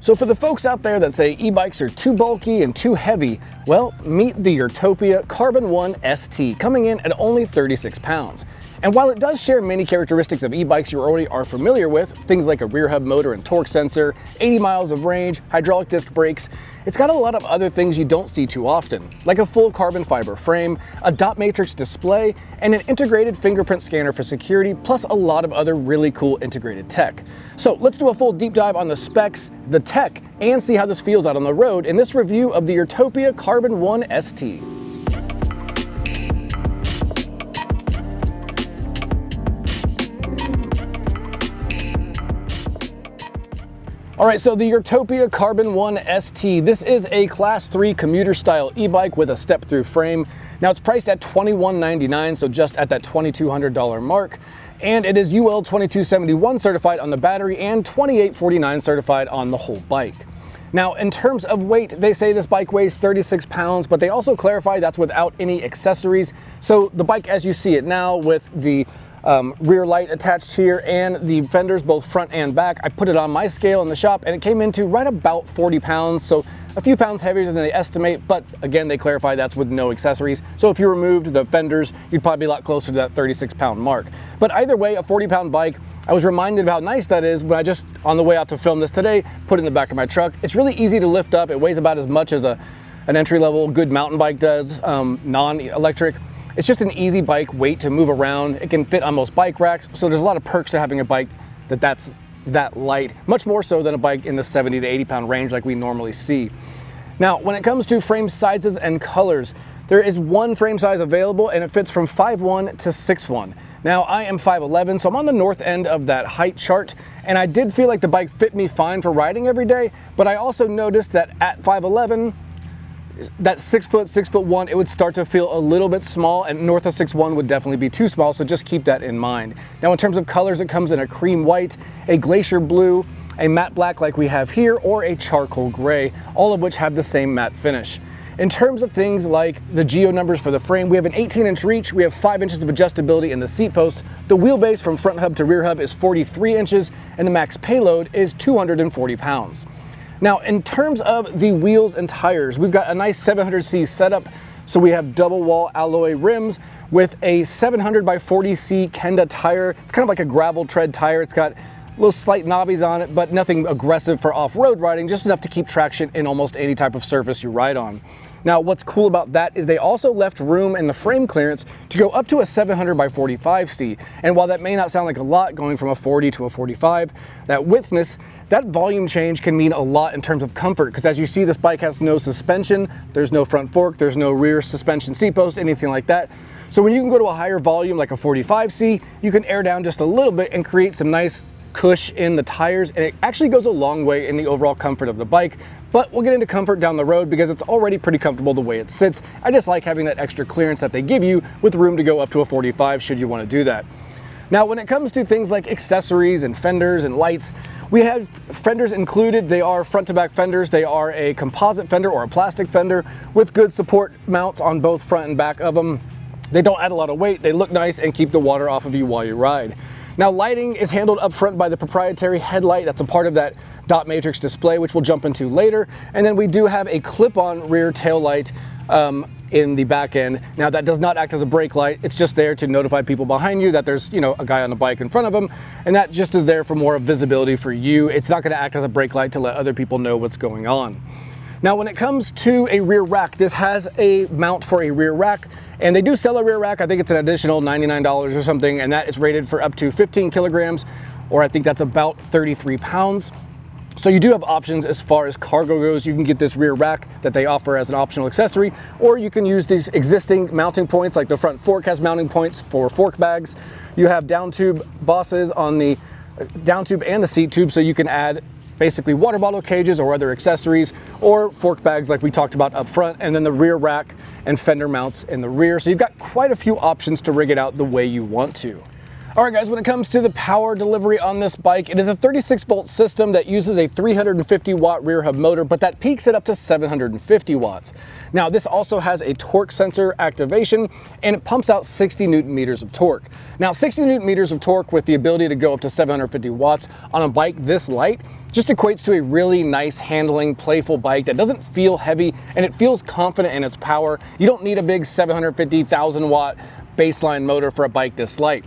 So for the folks out there that say e-bikes are too bulky and too heavy, well, meet the Urtopia Carbon 1 ST, coming in at only 36 pounds. And while it does share many characteristics of e-bikes you already are familiar with, things like a rear hub motor and torque sensor, 80 miles of range, hydraulic disc brakes, it's got a lot of other things you don't see too often, like a full carbon fiber frame, a dot matrix display, and an integrated fingerprint scanner for security, plus a lot of other really cool integrated tech. So let's do a full deep dive on the specs, the tech, and see how this feels out on the road in this review of the Urtopia Carbon 1 ST. All right, so the Urtopia Carbon 1 ST, this is a Class 3 commuter style e-bike with a step-through frame. Now it's priced at $21.99, so just at that $2,200 mark. And it is UL 2271 certified on the battery and 2849 certified on the whole bike. Now, in terms of weight, they say this bike weighs 36 pounds, but they also clarify that's without any accessories. So the bike as you see it now with the rear light attached here and the fenders both front and back, I put it on my scale in the shop and it came into right about 40 pounds, so a few pounds heavier than they estimate, but again they clarify that's with no accessories. So if you removed the fenders, you'd probably be a lot closer to that 36 pound mark. But either way, a 40 pound bike, I was reminded of how nice that is when I just, on the way out to film this today, put it in the back of my truck. It's really easy to lift up. It weighs about as much as an entry-level good mountain bike does, non-electric. It's just an easy bike weight to move around. It can fit on most bike racks, so there's a lot of perks to having a bike that's that light, much more so than a bike in the 70 to 80 pound range like we normally see. Now, when it comes to frame sizes and colors, there is one frame size available and it fits from 5'1" to 6'1". Now, I am 5'11", so I'm on the north end of that height chart, and I did feel like the bike fit me fine for riding every day, but I also noticed that at 5'11", that 6 foot, 6'1", it would start to feel a little bit small, and north of 6'1" would definitely be too small, so just keep that in mind. Now, in terms of colors, it comes in a cream white, a glacier blue, a matte black like we have here, or a charcoal gray, all of which have the same matte finish. In terms of things like the geo numbers for the frame, we have an 18-inch reach, we have 5 inches of adjustability in the seat post, the wheelbase from front hub to rear hub is 43 inches, and the max payload is 240 pounds. Now, in terms of the wheels and tires, we've got a nice 700C setup. So we have double wall alloy rims with a 700 by 40C Kenda tire. It's kind of like a gravel tread tire. It's got little slight knobbies on it, but nothing aggressive for off-road riding, just enough to keep traction in almost any type of surface you ride on. Now, what's cool about that is they also left room in the frame clearance to go up to a 700 by 45C. And while that may not sound like a lot going from a 40 to a 45, that widthness, that volume change can mean a lot in terms of comfort, because as you see, this bike has no suspension, there's no front fork, there's no rear suspension seat post, anything like that. So when you can go to a higher volume like a 45C, you can air down just a little bit and create some nice cush in the tires, and it actually goes a long way in the overall comfort of the bike. But we'll get into comfort down the road because it's already pretty comfortable the way it sits. I just like having that extra clearance that they give you with room to go up to a 45 should you want to do that. Now, when it comes to things like accessories and fenders and lights, we have fenders included. They are front to back fenders. They are a composite fender or a plastic fender with good support mounts on both front and back of them. They don't add a lot of weight. They look nice and keep the water off of you while you ride. Now, lighting is handled up front by the proprietary headlight. That's a part of that dot matrix display, which we'll jump into later. And then we do have a clip-on rear tail light in the back end. Now, that does not act as a brake light. It's just there to notify people behind you that there's, a guy on a bike in front of them. And that just is there for more visibility for you. It's not going to act as a brake light to let other people know what's going on. Now, when it comes to a rear rack, this has a mount for a rear rack, and they do sell a rear rack. I think it's an additional $99 or something, and that is rated for up to 15 kilograms, or I think that's about 33 pounds. So you do have options as far as cargo goes. You can get this rear rack that they offer as an optional accessory, or you can use these existing mounting points, like the front fork has mounting points for fork bags. You have down tube bosses on the down tube and the seat tube, so you can add basically water bottle cages or other accessories, or fork bags like we talked about up front, and then the rear rack and fender mounts in the rear. So you've got quite a few options to rig it out the way you want to. All right, guys, when it comes to the power delivery on this bike, it is a 36-volt system that uses a 350-watt rear hub motor, but that peaks it up to 750 watts. Now, this also has a torque sensor activation, and it pumps out 60 Newton meters of torque. Now 60 Newton meters of torque with the ability to go up to 750 watts on a bike this light just equates to a really nice handling, playful bike that doesn't feel heavy and it feels confident in its power. You don't need a big 750,000 watt baseline motor for a bike this light.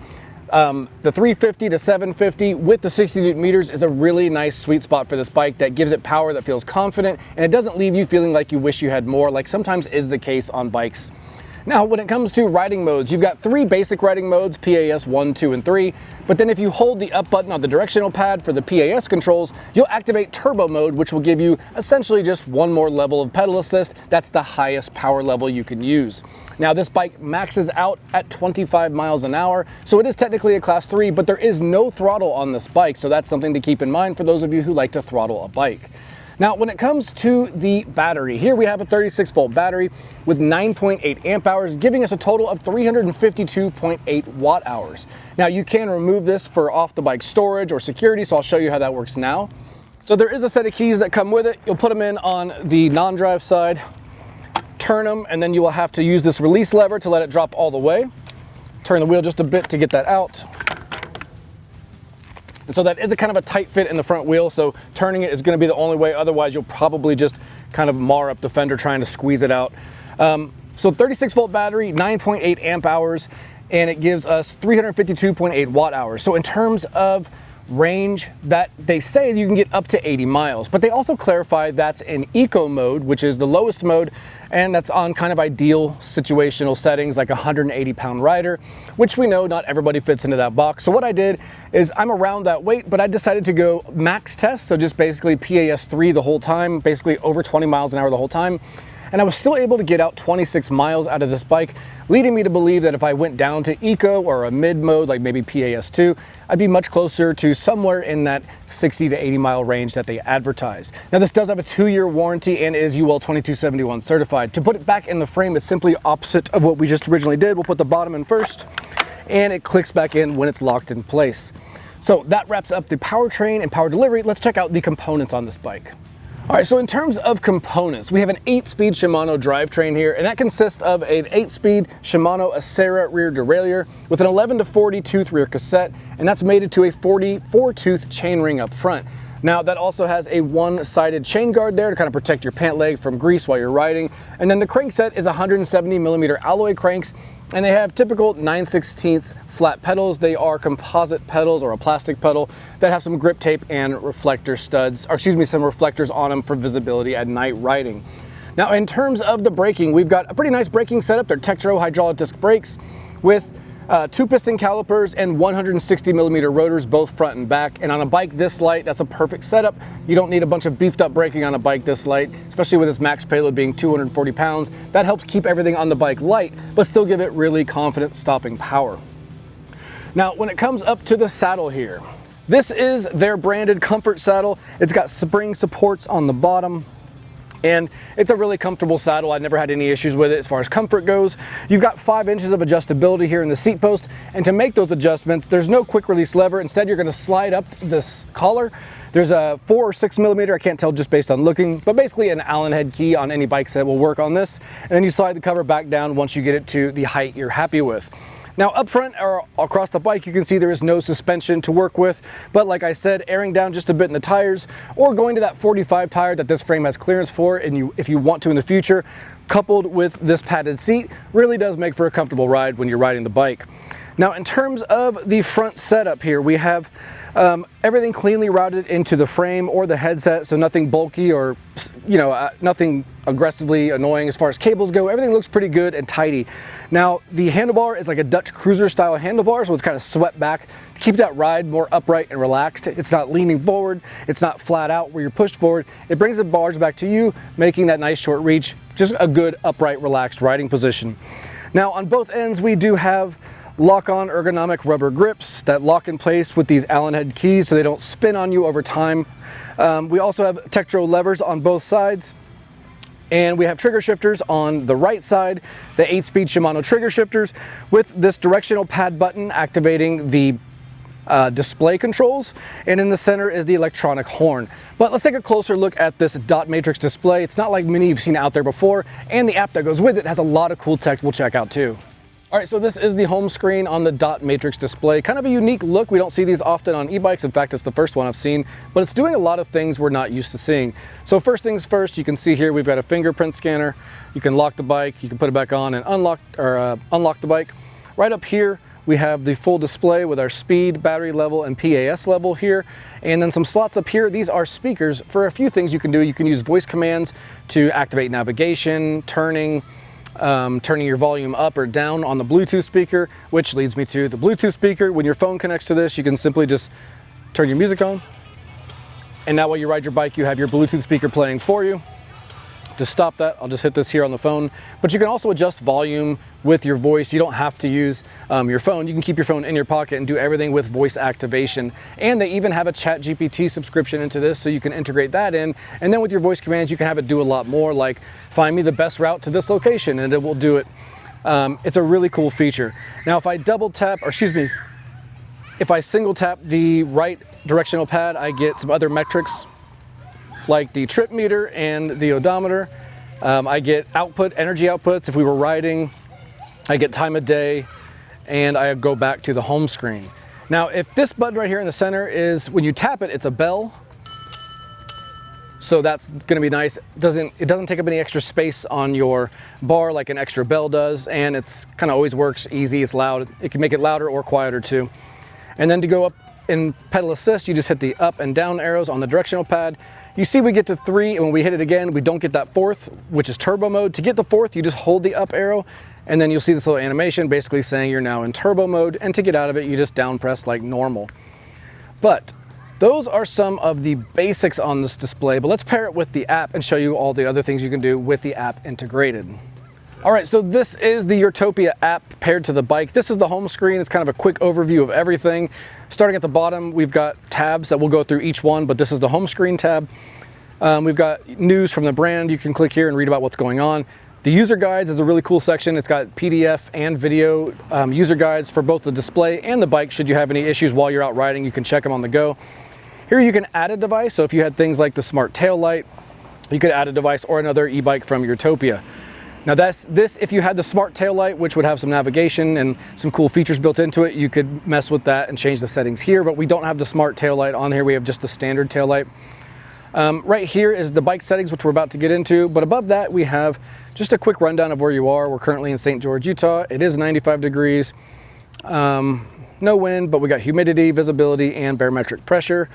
The 350 to 750 with the 60 Newton meters is a really nice sweet spot for this bike that gives it power that feels confident and it doesn't leave you feeling like you wish you had more, like sometimes is the case on bikes. Now, when it comes to riding modes, you've got 3 basic riding modes, PAS 1, 2, and 3, but then if you hold the up button on the directional pad for the PAS controls, you'll activate turbo mode, which will give you essentially just one more level of pedal assist. That's the highest power level you can use. Now, this bike maxes out at 25 miles an hour, so it is technically a class 3, but there is no throttle on this bike, so that's something to keep in mind for those of you who like to throttle a bike. Now, when it comes to the battery, here we have a 36-volt battery with 9.8 amp hours, giving us a total of 352.8 watt hours. Now, you can remove this for off-the-bike storage or security, so I'll show you how that works now. So there is a set of keys that come with it. You'll put them in on the non-drive side, turn them, and then you will have to use this release lever to let it drop all the way. Turn the wheel just a bit to get that out. And so that is a kind of a tight fit in the front wheel, so turning it is going to be the only way, otherwise you'll probably just kind of mar up the fender trying to squeeze it out. So 36-volt battery, 9.8 amp hours, and it gives us 352.8 watt hours. So in terms of range, that they say you can get up to 80 miles, but they also clarify that's in eco mode, which is the lowest mode, and that's on kind of ideal situational settings like a 180-pound rider, which we know not everybody fits into that box. So what I did is I'm around that weight, but I decided to go max test, so just basically PAS 3 the whole time, basically over 20 miles an hour the whole time. And I was still able to get out 26 miles out of this bike, leading me to believe that if I went down to eco or a mid mode, like maybe PAS 2, I'd be much closer to somewhere in that 60 to 80 mile range that they advertise. Now, this does have a 2-year warranty and is UL 2271 certified. To put it back in the frame, it's simply opposite of what we just originally did. We'll put the bottom in first, and it clicks back in when it's locked in place. So that wraps up the powertrain and power delivery. Let's check out the components on this bike. All right, so in terms of components, we have an 8-speed Shimano drivetrain here, and that consists of an 8-speed Shimano Acera rear derailleur with an 11 to 40 tooth rear cassette, and that's mated to a 44 tooth chainring up front. Now, that also has a one-sided chain guard there to kind of protect your pant leg from grease while you're riding. And then the crankset is 170mm alloy cranks, and they have typical 9/16 flat pedals. They are composite pedals or a plastic pedal that have some grip tape and reflector studs, or excuse me, some reflectors on them for visibility at night riding. Now, in terms of the braking, we've got a pretty nice braking setup. They're Tektro hydraulic disc brakes with 2 piston calipers and 160mm rotors, both front and back. And on a bike this light, that's a perfect setup. You don't need a bunch of beefed up braking on a bike this light, especially with its max payload being 240 pounds. That helps keep everything on the bike light, but still give it really confident stopping power. Now, when it comes up to the saddle here, this is their branded comfort saddle. It's got spring supports on the bottom, and it's a really comfortable saddle. I never had any issues with it as far as comfort goes. You've got 5 inches of adjustability here in the seat post, and to make those adjustments, there's no quick release lever. Instead, you're gonna slide up this collar. There's a 4 or 6mm, I can't tell just based on looking, but basically an Allen head key on any bike set will work on this. And then you slide the cover back down once you get it to the height you're happy with. Now, up front or across the bike, you can see there is no suspension to work with, but like I said, airing down just a bit in the tires or going to that 45 tire that this frame has clearance for, and if you want to in the future, coupled with this padded seat, really does make for a comfortable ride when you're riding the bike. Now, in terms of the front setup here, we have everything cleanly routed into the frame or the headset, so nothing bulky or nothing aggressively annoying as far as cables go. Everything looks pretty good and tidy. Now, the handlebar is like a Dutch cruiser style handlebar, so it's kind of swept back to keep that ride more upright and relaxed. It's not leaning forward, it's not flat out where you're pushed forward. It brings the bars back to you, making that nice short reach just a good upright, relaxed riding position. Now, on both ends, we do have lock-on ergonomic rubber grips that lock in place with these Allen head keys so they don't spin on you over time. We also have Tektro levers on both sides, and we have trigger shifters on the right side, the 8-speed Shimano trigger shifters with this directional pad button activating the display controls, and in the center is the electronic horn. But let's take a closer look at this dot matrix display. It's not like many you've seen out there before, and the app that goes with it has a lot of cool text we'll check out too. All right, so this is the home screen on the dot matrix display. Kind of a unique look. We don't see these often on e-bikes. In fact, it's the first one I've seen, but it's doing a lot of things we're not used to seeing. So first things first, you can see here we've got a fingerprint scanner. You can lock the bike, you can put it back on and unlock the bike. Right up here, we have the full display with our speed, battery level, and PAS level here. And then some slots up here. These are speakers for a few things you can do. You can use voice commands to activate navigation, turning your volume up or down on the Bluetooth speaker, which leads me to the Bluetooth speaker. When your phone connects to this, you can simply just turn your music on. And now while you ride your bike, you have your Bluetooth speaker playing for you. To stop that, I'll just hit this here on the phone. But you can also adjust volume with your voice. You don't have to use your phone. You can keep your phone in your pocket and do everything with voice activation. And they even have a ChatGPT subscription into this, so you can integrate that in. And then with your voice commands, you can have it do a lot more, like find me the best route to this location, and it will do it. It's a really cool feature. Now, if I if I single tap the right directional pad, I get some other metrics like the trip meter and the odometer. I get energy outputs if we were riding. I get time of day, and I go back to the home screen. Now, if this button right here in the center is, when you tap it, it's a bell. So that's gonna be nice. It doesn't take up any extra space on your bar like an extra bell does, and it's kind of always works easy, it's loud. It can make it louder or quieter too. And then to go up in pedal assist, you just hit the up and down arrows on the directional pad. You see we get to 3, and when we hit it again, we don't get that 4th, which is turbo mode. To get the 4th, you just hold the up arrow, and then you'll see this little animation basically saying you're now in turbo mode, and to get out of it, you just down press like normal. But those are some of the basics on this display, but let's pair it with the app and show you all the other things you can do with the app integrated. All right, so this is the Urtopia app paired to the bike. This is the home screen. It's kind of a quick overview of everything. Starting at the bottom, we've got tabs that we'll go through each one, but this is the home screen tab. We've got news from the brand. You can click here and read about what's going on. The user guides is a really cool section. It's got PDF and video user guides for both the display and the bike. Should you have any issues while you're out riding, you can check them on the go. Here you can add a device. So if you had things like the smart tail light, you could add a device or another e-bike from Urtopia. Now if you had the smart tail light, which would have some navigation and some cool features built into it, you could mess with that and change the settings here, but we don't have the smart tail light on here. We have just the standard tail light. Right here is the bike settings, which we're about to get into, but above that we have just a quick rundown of where you are. We're currently in St. George, Utah. It is 95 degrees, no wind, but we got humidity, visibility, and barometric pressure,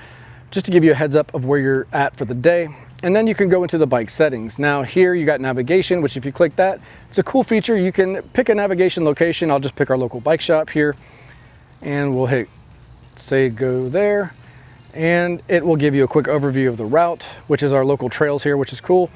just to give you a heads up of where you're at for the day. And then you can go into the bike settings. Now here you got navigation, which if you click that, it's a cool feature. You can pick a navigation location. I'll just pick our local bike shop here, and we'll hit, say, go there. And it will give you a quick overview of the route, which is our local trails here, which is cool.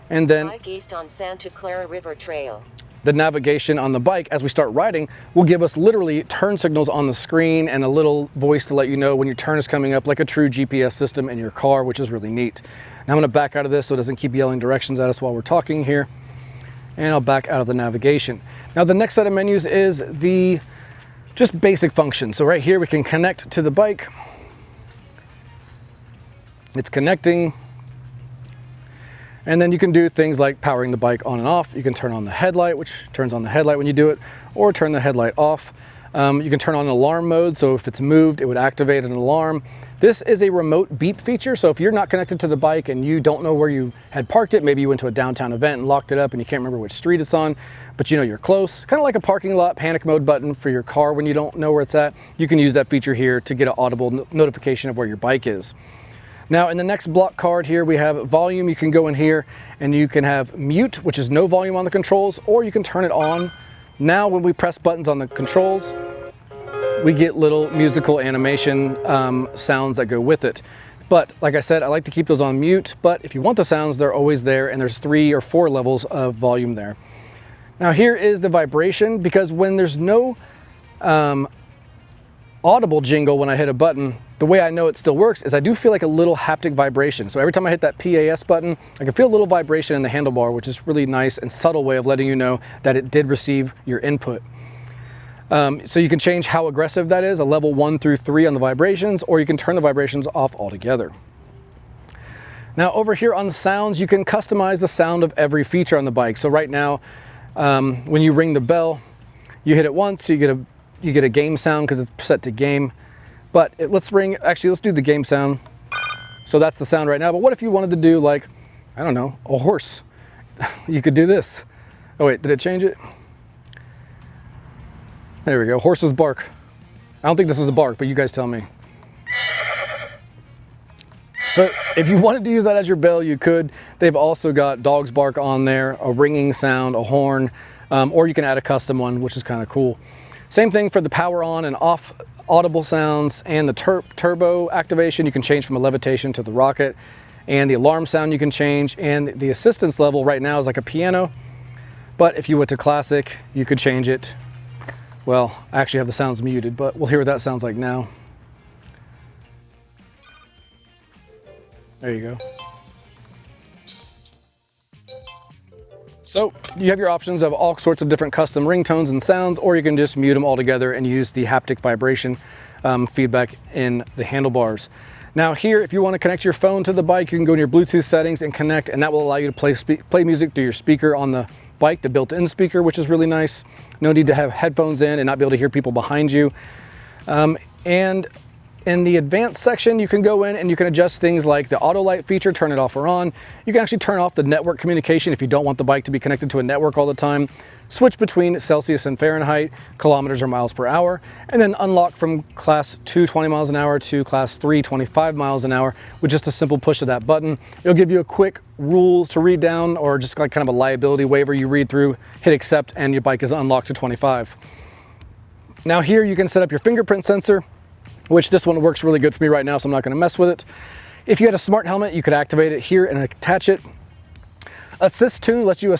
And then east on Santa Clara River Trail. The navigation on the bike as we start riding will give us literally turn signals on the screen and a little voice to let you know when your turn is coming up, like a true GPS system in your car, which is really neat. Now I'm going to back out of this so it doesn't keep yelling directions at us while we're talking here. And I'll back out of the navigation. Now the next set of menus is the just basic functions. So right here we can connect to the bike. It's connecting. And then you can do things like powering the bike on and off. You can turn on the headlight, which turns on the headlight when you do it, or turn the headlight off. You can turn on alarm mode, so if it's moved, it would activate an alarm. This is a remote beep feature, so if you're not connected to the bike and you don't know where you had parked it, maybe you went to a downtown event and locked it up and you can't remember which street it's on, but you know you're close, kind of like a parking lot panic mode button for your car when you don't know where it's at, you can use that feature here to get an audible notification of where your bike is. Now in the next block card here, we have volume. You can go in here and you can have mute, which is no volume on the controls, or you can turn it on. Now when we press buttons on the controls, we get little musical animation sounds that go with it. But like I said, I like to keep those on mute, but if you want the sounds, they're always there, and there's 3 or 4 levels of volume there. Now here is the vibration, because when there's no audible jingle when I hit a button, the way I know it still works is I do feel like a little haptic vibration. So every time I hit that PAS button, I can feel a little vibration in the handlebar, which is really nice and subtle way of letting you know that it did receive your input. So you can change how aggressive that is, a level 1 through 3 on the vibrations, or you can turn the vibrations off altogether. Now over here on sounds, you can customize the sound of every feature on the bike. So right now, when you ring the bell, You hit it once, you get a game sound because it's set to game. But let's do the game sound. So that's the sound right now. But what if you wanted to do, like, I don't know, a horse? You could do this. Oh wait, did it change it? There we go, horses bark. I don't think this is a bark, but you guys tell me. So if you wanted to use that as your bell, you could. They've also got dogs bark on there, a ringing sound, a horn, or you can add a custom one, which is kind of cool. Same thing for the power on and off audible sounds, and the turbo activation you can change from a levitation to the rocket, and the alarm sound you can change, and the assistance level right now is like a piano, but if you went to classic you could change it. Well, I actually have the sounds muted, but we'll hear what that sounds like now. There you go. So you have your options of all sorts of different custom ringtones and sounds, or you can just mute them all together and use the haptic vibration feedback in the handlebars. Now here, if you want to connect your phone to the bike, you can go in your Bluetooth settings and connect, and that will allow you to play music through your speaker on the bike, the built-in speaker, which is really nice. No need to have headphones in and not be able to hear people behind you. And in the advanced section, you can go in and you can adjust things like the auto light feature, turn it off or on. You can actually turn off the network communication if you don't want the bike to be connected to a network all the time. Switch between Celsius and Fahrenheit, kilometers or miles per hour, and then unlock from class 2, 20 miles an hour to class 3, 25 miles an hour with just a simple push of that button. It'll give you a quick rules to read down, or just like kind of a liability waiver you read through, hit accept, and your bike is unlocked to 25. Now here you can set up your fingerprint sensor, which this one works really good for me right now, so I'm not gonna mess with it. If you had a smart helmet, you could activate it here and attach it. Assist Tune lets you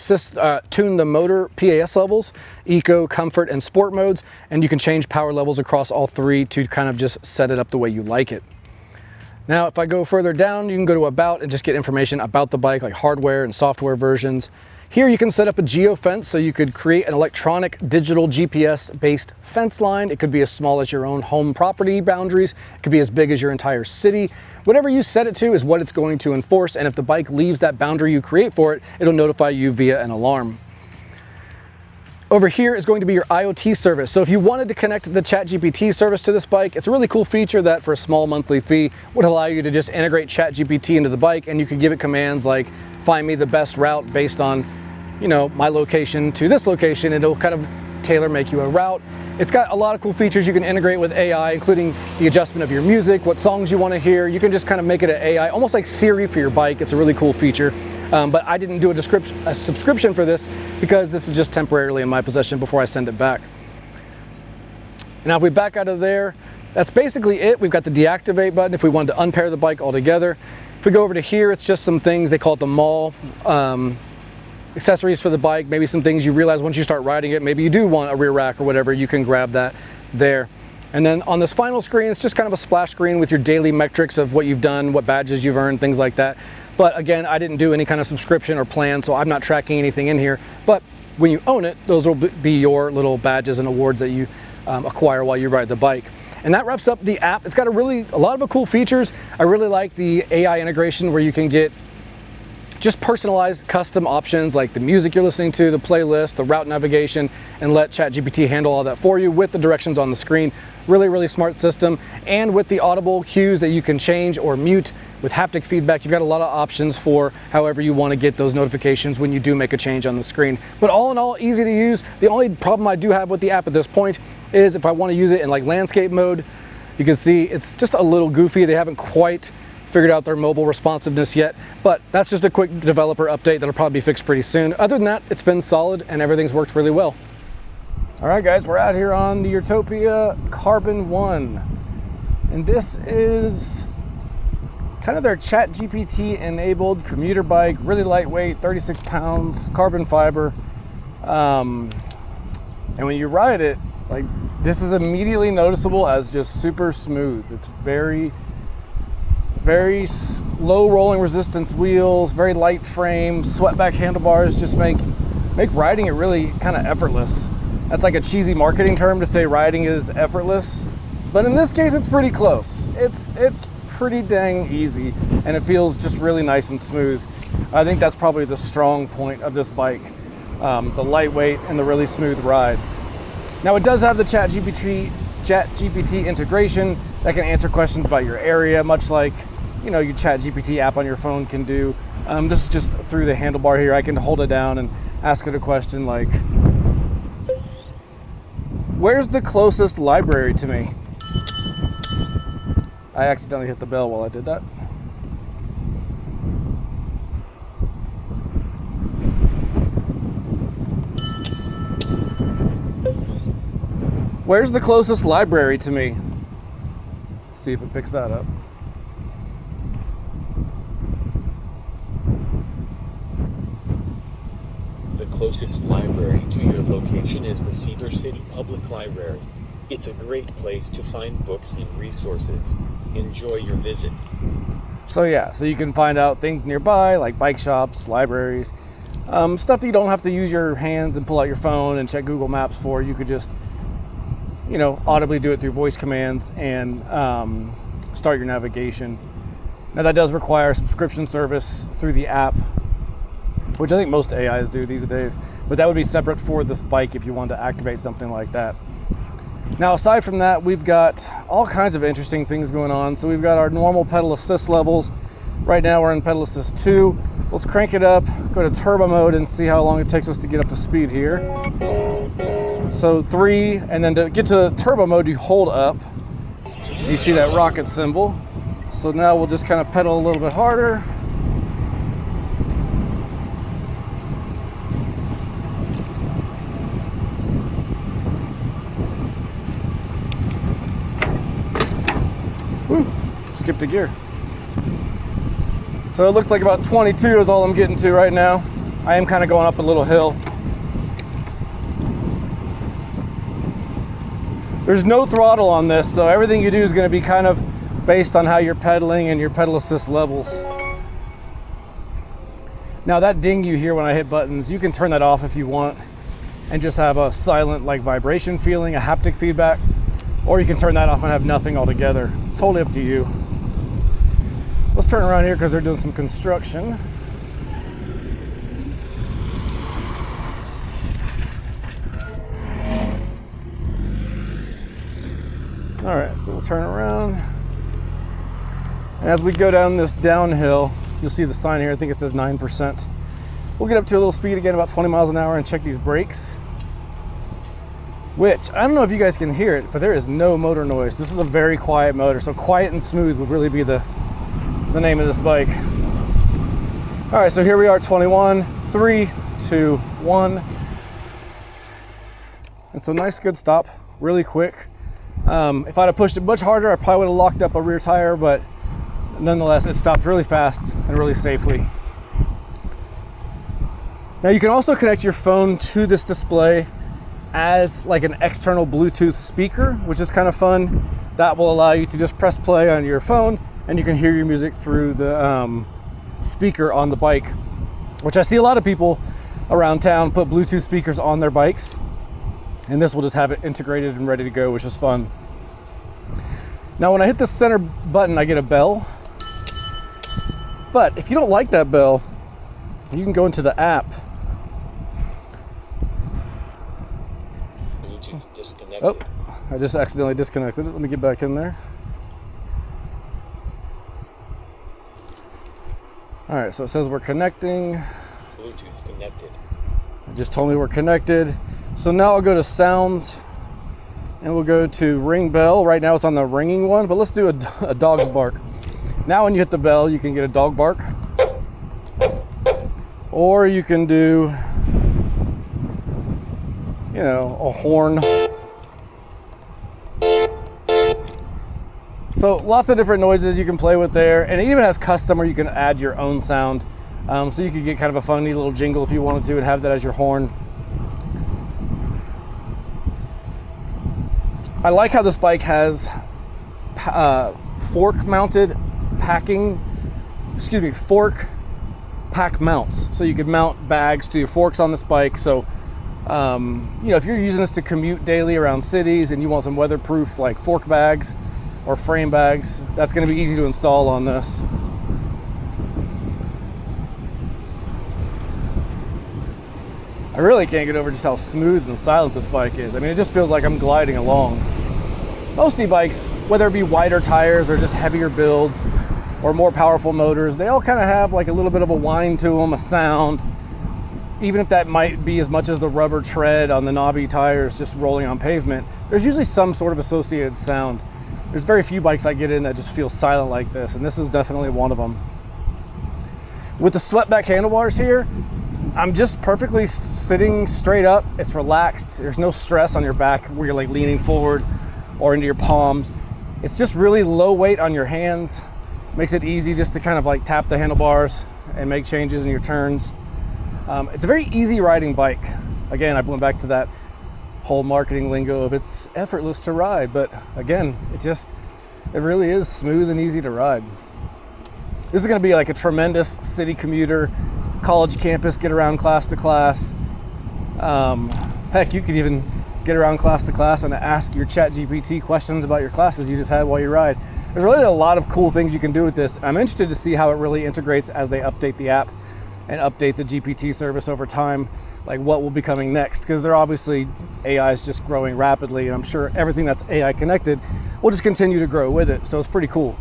tune the motor PAS levels, eco, comfort, and sport modes, and you can change power levels across all three to kind of just set it up the way you like it. Now, if I go further down, you can go to About and just get information about the bike, like hardware and software versions. Here you can set up a geofence, so you could create an electronic digital GPS-based fence line. It could be as small as your own home property boundaries. It could be as big as your entire city. Whatever you set it to is what it's going to enforce, and if the bike leaves that boundary you create for it, it'll notify you via an alarm. Over here is going to be your IoT service. So if you wanted to connect the ChatGPT service to this bike, it's a really cool feature that for a small monthly fee would allow you to just integrate ChatGPT into the bike, and you could give it commands like find me the best route based on, you know, my location to this location, and it'll kind of tailor make you a route. It's got a lot of cool features you can integrate with AI, including the adjustment of your music, what songs you want to hear. You can just kind of make it an AI, almost like Siri for your bike. It's a really cool feature. But I didn't do a subscription for this because this is just temporarily in my possession before I send it back. Now if we back out of there, that's basically it. We've got the deactivate button if we wanted to unpair the bike altogether. If we go over to here, it's just some things, they call it the mall. Accessories for the bike, maybe some things you realize once you start riding it, maybe you do want a rear rack or whatever, you can grab that there. And then on this final screen, it's just kind of a splash screen with your daily metrics of what you've done, what badges you've earned, things like that. But again, I didn't do any kind of subscription or plan, so I'm not tracking anything in here. But when you own it, those will be your little badges and awards that you acquire while you ride the bike. And that wraps up the app. It's got a lot of cool features. I really like the AI integration where you can get just personalized custom options like the music you're listening to, the playlist, the route navigation, and let ChatGPT handle all that for you with the directions on the screen. Really, really smart system. And with the audible cues that you can change or mute with haptic feedback, you've got a lot of options for however you want to get those notifications when you do make a change on the screen. But all in all, easy to use. The only problem I do have with the app at this point is if I want to use it in like landscape mode, you can see it's just a little goofy. They haven't quite figured out their mobile responsiveness yet, but that's just a quick developer update that'll probably be fixed pretty soon. Other than that, it's been solid and everything's worked really well. All right guys, we're out here on the Urtopia Carbon 1, and this is kind of their ChatGPT enabled commuter bike, really lightweight, 36 pounds, carbon fiber. And when you ride it, like, this is immediately noticeable as just super smooth. It's very low rolling resistance wheels, very light frame, swept back handlebars just make riding it really kind of effortless. That's like a cheesy marketing term to say riding is effortless, but in this case it's pretty close. It's pretty dang easy, and it feels just really nice and smooth. I think that's probably the strong point of this bike, the lightweight and the really smooth ride. Now it does have the ChatGPT integration that can answer questions about your area, much like your ChatGPT app on your phone can do. This is just through the handlebar here. I can hold it down and ask it a question like, where's the closest library to me? I accidentally hit the bell while I did that. Where's the closest library to me? See if it picks that up. The closest library to your location is the Cedar City Public Library. It's a great place to find books and resources. Enjoy your visit. So yeah, so you can find out things nearby, like bike shops, libraries, stuff that you don't have to use your hands and pull out your phone and check Google Maps for. You could just audibly do it through voice commands and start your navigation. Now that does require a subscription service through the app, which I think most AIs do these days, but that would be separate for this bike if you wanted to activate something like that. Now aside from that, we've got all kinds of interesting things going on. So we've got our normal pedal assist levels. Right now we're in pedal assist 2. Let's crank it up, go to turbo mode and see how long it takes us to get up to speed here. So 3, and then to get to turbo mode, you hold up. You see that rocket symbol. So now we'll just kind of pedal a little bit harder. Woo, skipped a gear. So it looks like about 22 is all I'm getting to right now. I am kind of going up a little hill. There's no throttle on this, so everything you do is going to be kind of based on how you're pedaling and your pedal assist levels. Now that ding you hear when I hit buttons, you can turn that off if you want and just have a silent vibration feeling, a haptic feedback, or you can turn that off and have nothing altogether. It's totally up to you. Let's turn around here because they're doing some construction. All right, so we'll turn around. And as we go down this downhill, you'll see the sign here. I think it says 9%. We'll get up to a little speed again, about 20 miles an hour, and check these brakes. Which, I don't know if you guys can hear it, but there is no motor noise. This is a very quiet motor, so quiet and smooth would really be the name of this bike. All right, so here we are, 21, 3, 2, 1. And so nice, good stop, really quick. If I'd have pushed it much harder, I probably would have locked up a rear tire, but nonetheless, it stopped really fast and really safely. Now you can also connect your phone to this display as like an external Bluetooth speaker, which is kind of fun. That will allow you to just press play on your phone and you can hear your music through the speaker on the bike, which I see a lot of people around town put Bluetooth speakers on their bikes. And this will just have it integrated and ready to go, which is fun. Now, when I hit the center button, I get a bell. But if you don't like that bell, you can go into the app. Bluetooth disconnected. Oh, I just accidentally disconnected it. Let me get back in there. All right, so it says we're connecting. Bluetooth connected. It just told me we're connected. So now I'll go to sounds and we'll go to ring bell. Right now it's on the ringing one, but let's do a dog's bark. Now when you hit the bell, you can get a dog bark. Or you can do, a horn. So lots of different noises you can play with there. And it even has custom where you can add your own sound. So you could get kind of a funny little jingle if you wanted to and have that as your horn. I like how this bike has fork pack mounts. So you could mount bags to your forks on this bike. So, if you're using this to commute daily around cities and you want some weatherproof like fork bags or frame bags, that's going to be easy to install on this. I really can't get over just how smooth and silent this bike is. I mean, it just feels like I'm gliding along. Most e-bikes, whether it be wider tires or just heavier builds or more powerful motors, they all kind of have like a little bit of a whine to them, a sound. Even if that might be as much as the rubber tread on the knobby tires just rolling on pavement, there's usually some sort of associated sound. There's very few bikes I get in that just feel silent like this, and this is definitely one of them. With the swept back handlebars here, I'm just perfectly sitting straight up. It's relaxed. There's no stress on your back where you're like leaning forward or into your palms. It's just really low weight on your hands. Makes it easy just to kind of like tap the handlebars and make changes in your turns. It's a very easy riding bike. Again, I went back to that whole marketing lingo of it's effortless to ride, but again, it really is smooth and easy to ride. This is going to be like a tremendous city commuter, college campus, get around class to class. Heck, you could even get around class to class and ask your ChatGPT questions about your classes you just had while you ride. There's really a lot of cool things you can do with this. I'm interested to see how it really integrates as they update the app and update the GPT service over time, like what will be coming next, because they're obviously, AI is just growing rapidly, and I'm sure everything that's AI connected will just continue to grow with it, so it's pretty cool.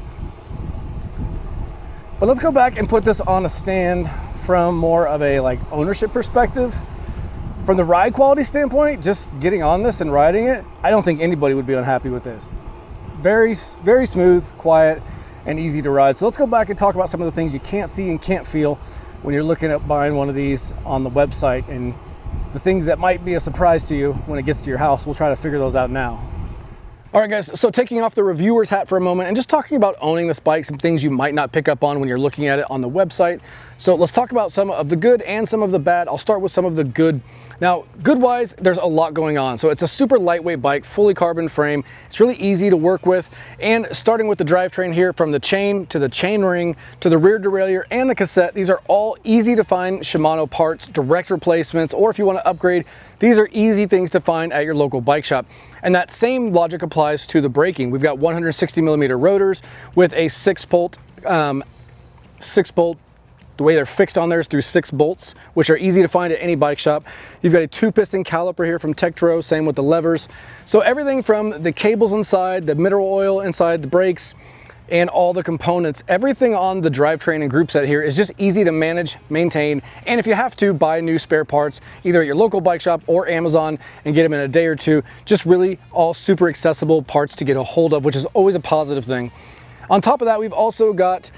But let's go back and put this on a stand from more of a like ownership perspective. From the ride quality standpoint, just getting on this and riding it, I don't think anybody would be unhappy with this. Very, very smooth, quiet, and easy to ride. So let's go back and talk about some of the things you can't see and can't feel when you're looking at buying one of these on the website, and the things that might be a surprise to you when it gets to your house. We'll try to figure those out now. All right, guys, so taking off the reviewer's hat for a moment and just talking about owning this bike, some things you might not pick up on when you're looking at it on the website. So let's talk about some of the good and some of the bad. I'll start with some of the good. Now, good-wise, there's a lot going on. So it's a super lightweight bike, fully carbon frame. It's really easy to work with. And starting with the drivetrain here, from the chain to the chain ring to the rear derailleur and the cassette, these are all easy to find Shimano parts, direct replacements, or if you want to upgrade, these are easy things to find at your local bike shop. And that same logic applies to the braking. We've got 160 millimeter rotors with a 6-bolt, the way they're fixed on there is through 6 bolts, which are easy to find at any bike shop. You've got a 2-piston caliper here from Tektro, same with the levers. So everything from the cables inside, the mineral oil inside, the brakes, and all the components, everything on the drivetrain and group set here is just easy to manage, maintain, and if you have to, buy new spare parts, either at your local bike shop or Amazon, and get them in a day or two. Just really all super accessible parts to get a hold of, which is always a positive thing. On top of that, we've also got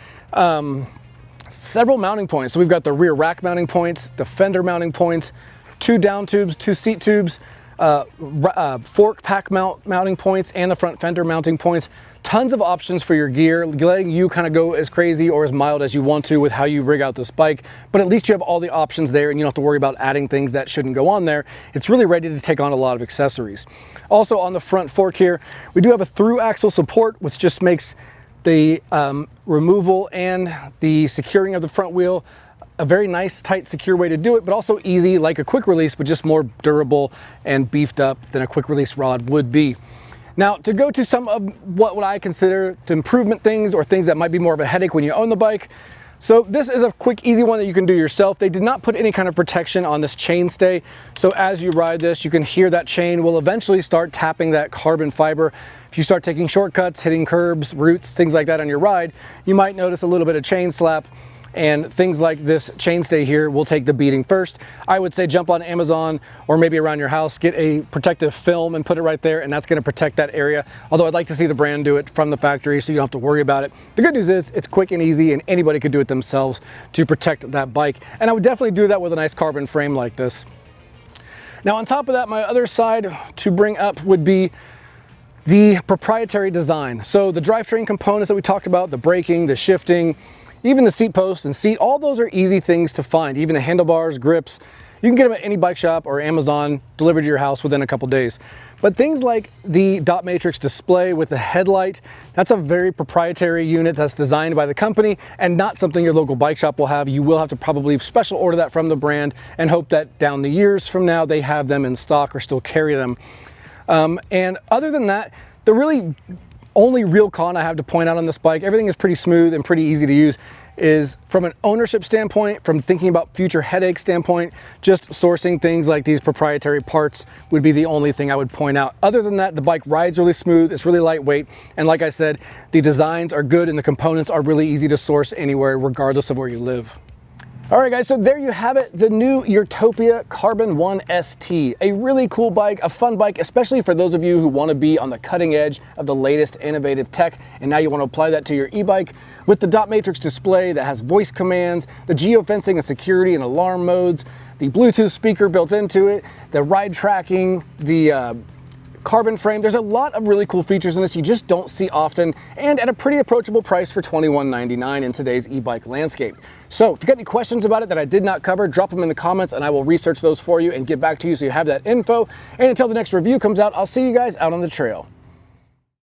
several mounting points. So we've got the rear rack mounting points, the fender mounting points, 2 down tubes, 2 seat tubes, fork pack mounting points, and the front fender mounting points. Tons of options for your gear, letting you kind of go as crazy or as mild as you want to with how you rig out this bike, but at least you have all the options there and you don't have to worry about adding things that shouldn't go on there. It's really ready to take on a lot of accessories. Also on the front fork here, we do have a through axle support, which just makes the removal and the securing of the front wheel a very nice, tight, secure way to do it, but also easy like a quick release, but just more durable and beefed up than a quick release rod would be. Now, to go to some of what I consider to improvement things or things that might be more of a headache when you own the bike. So this is a quick, easy one that you can do yourself. They did not put any kind of protection on this chain stay. So as you ride this, you can hear that chain will eventually start tapping that carbon fiber. If you start taking shortcuts, hitting curbs, roots, things like that on your ride, you might notice a little bit of chain slap. And things like this chainstay here will take the beating first. I would say jump on Amazon or maybe around your house, get a protective film and put it right there, and that's gonna protect that area. Although I'd like to see the brand do it from the factory so you don't have to worry about it. The good news is it's quick and easy and anybody could do it themselves to protect that bike. And I would definitely do that with a nice carbon frame like this. Now on top of that, my other side to bring up would be the proprietary design. So the drivetrain components that we talked about, the braking, the shifting, even the seat post and seat, all those are easy things to find. Even the handlebars, grips, you can get them at any bike shop or Amazon, delivered to your house within a couple days. But things like the dot matrix display with the headlight, that's a very proprietary unit that's designed by the company and not something your local bike shop will have. You will have to probably special order that from the brand and hope that down the years from now they have them in stock or still carry them. And other than that, the really only real con I have to point out on this bike, everything is pretty smooth and pretty easy to use, is from an ownership standpoint, from thinking about future headache standpoint, just sourcing things like these proprietary parts would be the only thing I would point out. Other than that, the bike rides really smooth, it's really lightweight, and like I said, the designs are good and the components are really easy to source anywhere, regardless of where you live. All right guys, so there you have it, the new Urtopia Carbon 1 ST. A really cool bike, a fun bike, especially for those of you who want to be on the cutting edge of the latest innovative tech, and now you want to apply that to your e-bike with the dot matrix display that has voice commands, the geofencing and security and alarm modes, the Bluetooth speaker built into it, the ride tracking, the carbon frame. There's a lot of really cool features in this you just don't see often, and at a pretty approachable price for $21.99 in today's e-bike landscape. So if you got any questions about it that I did not cover, drop them in the comments and I will research those for you and get back to you so you have that info. And until the next review comes out, I'll see you guys out on the trail.